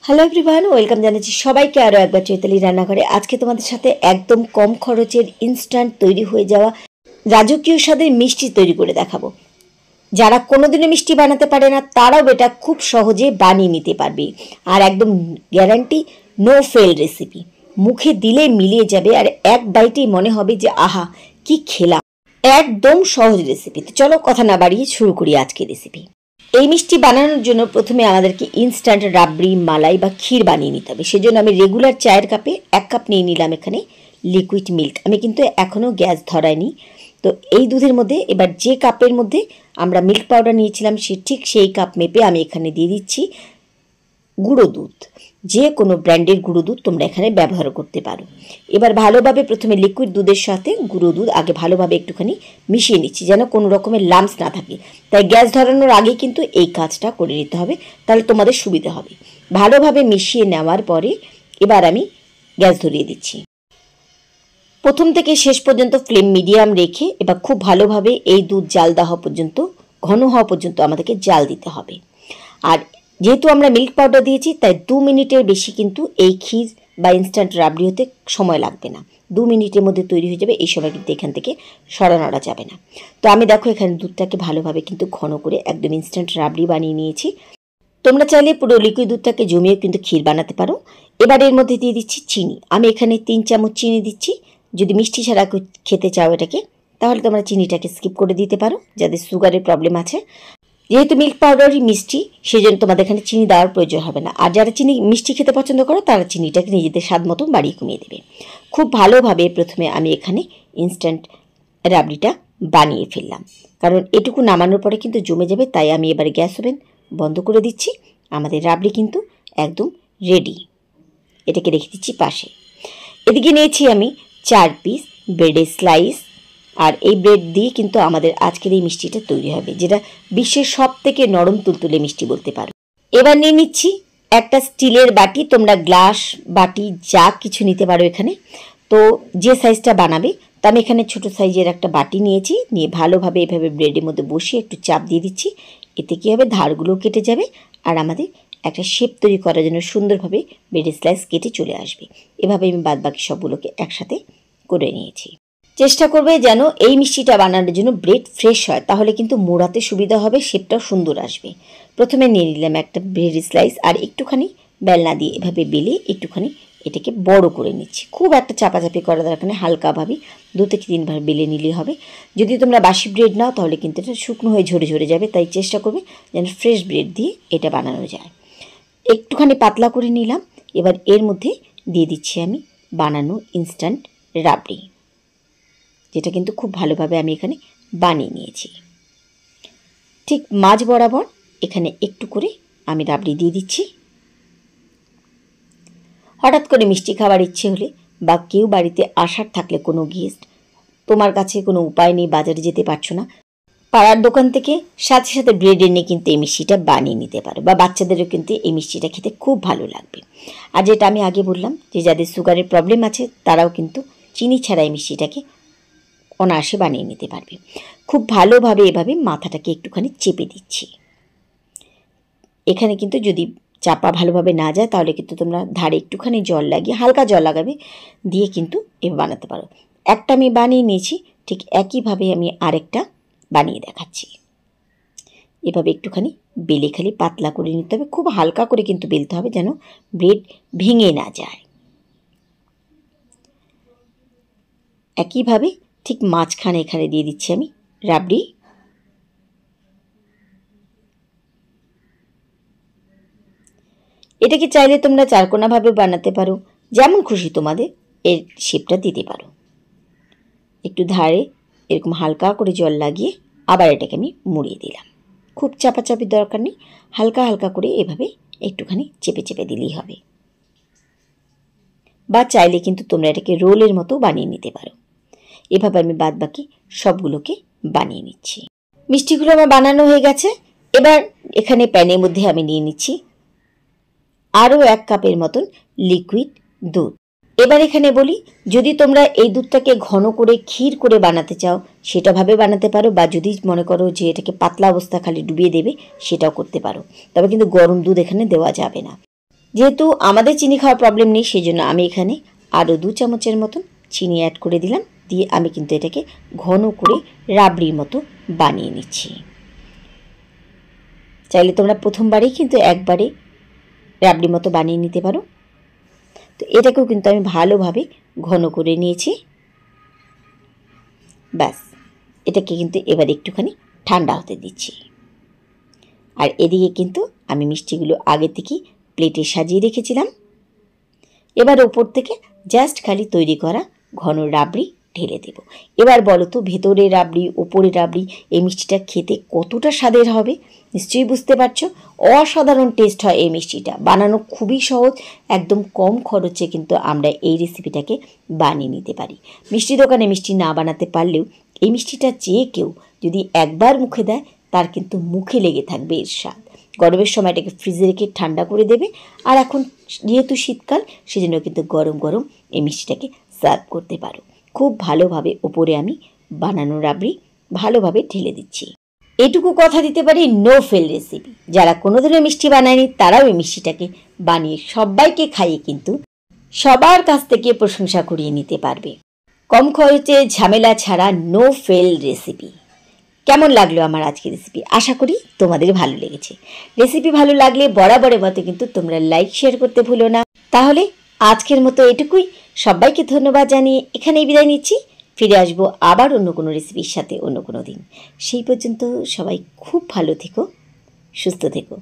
Hello everyone, welcome জানাচ্ছি সবাইকে আরও একবার চৈতালি রান্নাঘরে। আজকে তোমাদের সাথে একদম কম খরচের ইনস্ট্যান্ট তৈরি হয়ে যাওয়া রাজকীয় স্বাদের মিষ্টি তৈরি করে দেখাবো। যারা কোনোদিনও মিষ্টি বানাতে পারে না তারাও এটা খুব সহজে বানিয়ে নিতে পারবে, আর একদম গ্যারান্টি নো ফেল রেসিপি। মুখে দিলে মিলিয়ে যাবে আর এক বাইটেই মনে হবে যে আহা কি খেলাম। একদম সহজ রেসিপি। তো চলো কথা না বাড়িয়ে শুরু করি আজকের রেসিপি। এই মিষ্টি বানানোর জন্য প্রথমে আমাদেরকে ইনস্ট্যান্ট রাবড়ি, মালাই বা ক্ষীর বানিয়ে নিতে হবে। সেজন্য আমি রেগুলার চায়ের কাপে 1 কাপ নিয়ে নিলাম এখানে লিকুইড মিল্ক। আমি কিন্তু এখনও গ্যাস ধরাইনি। তো এই দুধের মধ্যে এবার যে কাপের মধ্যে আমরা মিল্ক পাউডার নিয়েছিলাম ঠিক সেই কাপ মেপে আমি এখানে দিয়ে দিচ্ছি গুঁড়ো দুধ। যে কোনো ব্র্যান্ডের গুঁড়ো দুধ তোমরা এখানে ব্যবহার করতে পারো। এবার ভালোভাবে প্রথমে লিকুইড দুধের সাথে গুঁড়ো দুধ আগে ভালোভাবে একটুখানি মিশিয়ে নিচ্ছি, যেন কোনো রকমের লাম্পস না থাকে। তাই গ্যাস ধরানোর আগে কিন্তু এই কাজটা করে নিতে হবে, তাহলে তোমাদের সুবিধা হবে। ভালোভাবে মিশিয়ে নেওয়ার পরে এবার আমি গ্যাস ধরিয়ে দিচ্ছি। প্রথম থেকে শেষ পর্যন্ত ফ্লেম মিডিয়াম রেখে এবার খুব ভালোভাবে এই দুধ জাল দেওয়া পর্যন্ত, ঘন হওয়া পর্যন্ত আমাদেরকে জাল দিতে হবে। আর যেহেতু আমরা মিল্ক পাউডার দিয়েছি তাই 2 মিনিটের বেশি কিন্তু এই ক্ষীর বা ইনস্ট্যান্ট রাবড়ি হতে সময় লাগবে না। 2 মিনিটের মধ্যে তৈরি হয়ে যাবে। এই সময় কিন্তু এখান থেকে সরানোটা যাবে না। তো আমি দেখো এখানে দুধটাকে ভালোভাবে কিন্তু ঘন করে একদম ইনস্ট্যান্ট রাবড়ি বানিয়ে নিয়েছি। তোমরা চাইলে পুরো লিকুইড দুধটাকে জমিয়ে কিন্তু ক্ষীর বানাতে পারো। এবার এর মধ্যে দিয়ে দিচ্ছি চিনি। আমি এখানে 3 চামচ চিনি দিচ্ছি। যদি মিষ্টি ছাড়া খেতে চাও এটাকে, তাহলে তোমরা চিনিটাকে স্কিপ করে দিতে পারো যাদের সুগারের প্রবলেম আছে। যেহেতু মিল্ক পাউডারই মিষ্টি, সেই জন্য তোমাদের এখানে চিনি দেওয়ার প্রয়োজন হবে না। আর যারা চিনি মিষ্টি খেতে পছন্দ করো তারা চিনিটাকে নিজেদের স্বাদ মতো বাড়িয়ে কমিয়ে দেবে। খুব ভালোভাবে প্রথমে আমি এখানে ইনস্ট্যান্ট রাবড়িটা বানিয়ে ফেললাম, কারণ এটুকু নামানোর পরে কিন্তু জমে যাবে। তাই আমি এবারে গ্যাস ওভেন বন্ধ করে দিচ্ছি। আমাদের রাবড়ি কিন্তু একদম রেডি। এটাকে রেখে দিচ্ছি পাশে। এদিকে নিয়েছি আমি 4 পিস ব্রেডের স্লাইস, আর এই ব্রেড দিয়ে কিন্তু আমাদের আজকের এই মিষ্টিটা তৈরি হবে, যেটা বিশ্বের সব থেকে নরম তুলতুলে মিষ্টি বলতে পারো। এবার নিয়ে নিচ্ছি একটা স্টিলের বাটি। তোমরা গ্লাস, বাটি যা কিছু নিতে পারো এখানে। তো যে সাইজটা বানাবে, তো আমি এখানে ছোট সাইজের একটা বাটি নিয়েছি। নিয়ে ভালোভাবে এভাবে ব্রেডের মধ্যে বসিয়ে একটু চাপ দিয়ে দিচ্ছি। এতে কী হবে, ধারগুলো কেটে যাবে আর আমাদের একটা শেপ তৈরি করার জন্য সুন্দরভাবে ব্রেডের স্লাইস কেটে চলে আসবে। এভাবে আমি বাদবাকি সবগুলোকে একসাথে করে নিয়েছি। চেষ্টা করবে যেন এই মিষ্টিটা বানানোর জন্য ব্রেড ফ্রেশ হয়, তাহলে কিন্তু মোড়াতে সুবিধা হবে, শেপটাও সুন্দর আসবে। প্রথমে নিয়ে নিলাম একটা ব্রেড স্লাইস আর একটুখানি বেলনা দিয়ে এভাবে বেলে একটুখানি এটাকে বড় করে নিচ্ছি। খুব একটা চাপাচাপি করার দরকার নেই, হালকাভাবে 2 থেকে 3 বার বেলে নিলেই হবে। যদি তোমরা বাসি ব্রেড নাও তাহলে কিন্তু এটা শুকনো হয়ে ঝরে ঝরে যাবে। তাই চেষ্টা করবে যেন ফ্রেশ ব্রেড দিয়ে এটা বানানো যায়। একটুখানি পাতলা করে নিলাম। এবার এর মধ্যে দিয়ে দিচ্ছি আমি বানানো ইনস্ট্যান্ট রাবড়ি, যেটা কিন্তু খুব ভালোভাবে আমি এখানে বানিয়ে নিয়েছি। ঠিক মাঝ বরাবর এখানে একটু করে আমি রাবড়ি দিয়ে দিচ্ছি। হঠাৎ করে মিষ্টি খাবার ইচ্ছে হলে বা কেউ বাড়িতে আসার থাকলে, কোনো গেস্ট, তোমার কাছে কোনো উপায় নেই, বাজারে যেতে পারছো না, পাড়ার দোকান থেকে সাথে সাথে ব্রেড এনে কিন্তু এই মিষ্টিটা বানিয়ে নিতে পারো। বা বাচ্চাদেরও কিন্তু এই মিষ্টিটা খেতে খুব ভালো লাগবে। আর যেটা আমি আগে বললাম যে যাদের সুগারের প্রবলেম আছে তারাও কিন্তু চিনি ছাড়া এই মিষ্টিটাকে অনায়াসে বানিয়ে নিতে পারবে। খুব ভালোভাবে এভাবে মাথাটাকে একটুখানি চেপে দিচ্ছি। এখানে কিন্তু যদি চাপা ভালোভাবে না যায় তাহলে কিন্তু তোমরা ধারে একটুখানি জল লাগিয়ে, হালকা জল লাগাবে, দিয়ে কিন্তু এভাবে বানাতে পারো। একটা আমি বানিয়ে নিয়েছি, ঠিক একইভাবে আমি আরেকটা বানিয়ে দেখাচ্ছি। এভাবে একটুখানি বেলে খালি পাতলা করে নিতে হবে। খুব হালকা করে কিন্তু বেলতে হবে যেন ব্রেড ভেঙে না যায়। একইভাবে ঠিক মাঝখানে এখানে দিয়ে দিচ্ছি আমি রাবড়ি। এটাকে চাইলে তোমরা চারকোনাভাবে বানাতে পারো, যেমন খুশি তোমাদের এর শেপটা দিতে পারো। একটু ধারে এরকম হালকা করে জল লাগিয়ে আবার এটাকে আমি মুড়িয়ে দিলাম। খুব চাপাচাপির দরকার নেই, হালকা হালকা করে এভাবে একটুখানি চেপে চেপে দিলেই হবে। বা চাইলে কিন্তু তোমরা এটাকে রোলের মতো বানিয়ে নিতে পারো। এভাবে আমি বাদবাকি সবগুলোকে বানিয়ে নিচ্ছি। মিষ্টিগুলো আমার বানানো হয়ে গেছে। এবার এখানে প্যানের মধ্যে আমি নিয়ে নিচ্ছি আরও 1 কাপের মতন লিকুইড দুধ। এবার এখানে বলি, যদি তোমরা এই দুধটাকে ঘন করে ক্ষীর করে বানাতে চাও সেটাভাবে বানাতে পারো, বা যদি মনে করো যে এটাকে পাতলা অবস্থা খালি ডুবিয়ে দেবে সেটাও করতে পারো। তবে কিন্তু গরম দুধ এখানে দেওয়া যাবে না। যেহেতু আমাদের চিনি খাওয়ার প্রবলেম নেই, সেই জন্য আমি এখানে আরও 2 চামচের মতন চিনি অ্যাড করে দিলাম। দিয়ে আমি কিন্তু এটাকে ঘন করে রাবড়ির মতো বানিয়ে নিচ্ছি। চাইলে তোমরা প্রথমবারেই কিন্তু একবারে রাবড়ির মতো বানিয়ে নিতে পারো। তো এটাকেও কিন্তু আমি ভালোভাবে ঘন করে নিয়েছি। ব্যাস, এটাকে কিন্তু এবার একটুখানি ঠান্ডা হতে দিচ্ছি। আর এদিকে কিন্তু আমি মিষ্টিগুলো আগে থেকে প্লেটে সাজিয়ে রেখেছিলাম। এবার ওপর থেকে জাস্ট খালি তৈরি করা ঘন রাবড়ি ঢেলে দেব। এবার বলো তো, ভেতরে রাবড়ি ওপরে রাবড়ি, এই মিষ্টিটা খেতে কতটা স্বাদের হবে নিশ্চয়ই বুঝতে পারছো। অসাধারণ টেস্ট হয় এই মিষ্টিটা, বানানো খুবই সহজ, একদম কম খরচে কিন্তু আমরা এই রেসিপিটাকে বানিয়ে নিতে পারি। মিষ্টি দোকানে মিষ্টি না বানাতে পারলেও এই মিষ্টিটা চেয়ে কেউ যদি একবার মুখে দেয়, তার কিন্তু মুখে লেগে থাকবে এর স্বাদ। গরমের সময় এটাকে ফ্রিজে রেখে ঠান্ডা করে দেবে। আর এখন যেহেতু শীতকাল, সেজন্য কিন্তু গরম গরম এই মিষ্টিটাকে সার্ভ করতে পারো। খুব ভালোভাবে ওপরে আমি বানানো রাবড়ি ভালোভাবে ঢেলে দিচ্ছি। এটুকু কথা দিতে পারি, নো ফেল রেসিপি। যারা কোনো ধরনের মিষ্টি বানায়নি তারাও এই মিষ্টিটাকে বানিয়ে সবাইকে খাইয়ে কিন্তু সবার কাছ থেকে প্রশংসা করিয়ে নিতে পারবে। কম খরচে ঝামেলা ছাড়া নো ফেল রেসিপি। কেমন লাগলো আমার আজকের রেসিপি? আশা করি তোমাদের ভালো লেগেছে। রেসিপি ভালো লাগলে বরাবরের মতো কিন্তু তোমরা লাইক শেয়ার করতে ভুলো না। তাহলে আজকের মতো এটুকুই। সবাইকে ধন্যবাদ জানিয়ে এখানেই বিদায় নিচ্ছি। ফিরে আসবো আবার অন্য কোনো রেসিপির সাথে অন্য কোনো দিন। সেই পর্যন্ত সবাই খুব ভালো থেকো, সুস্থ থেকো।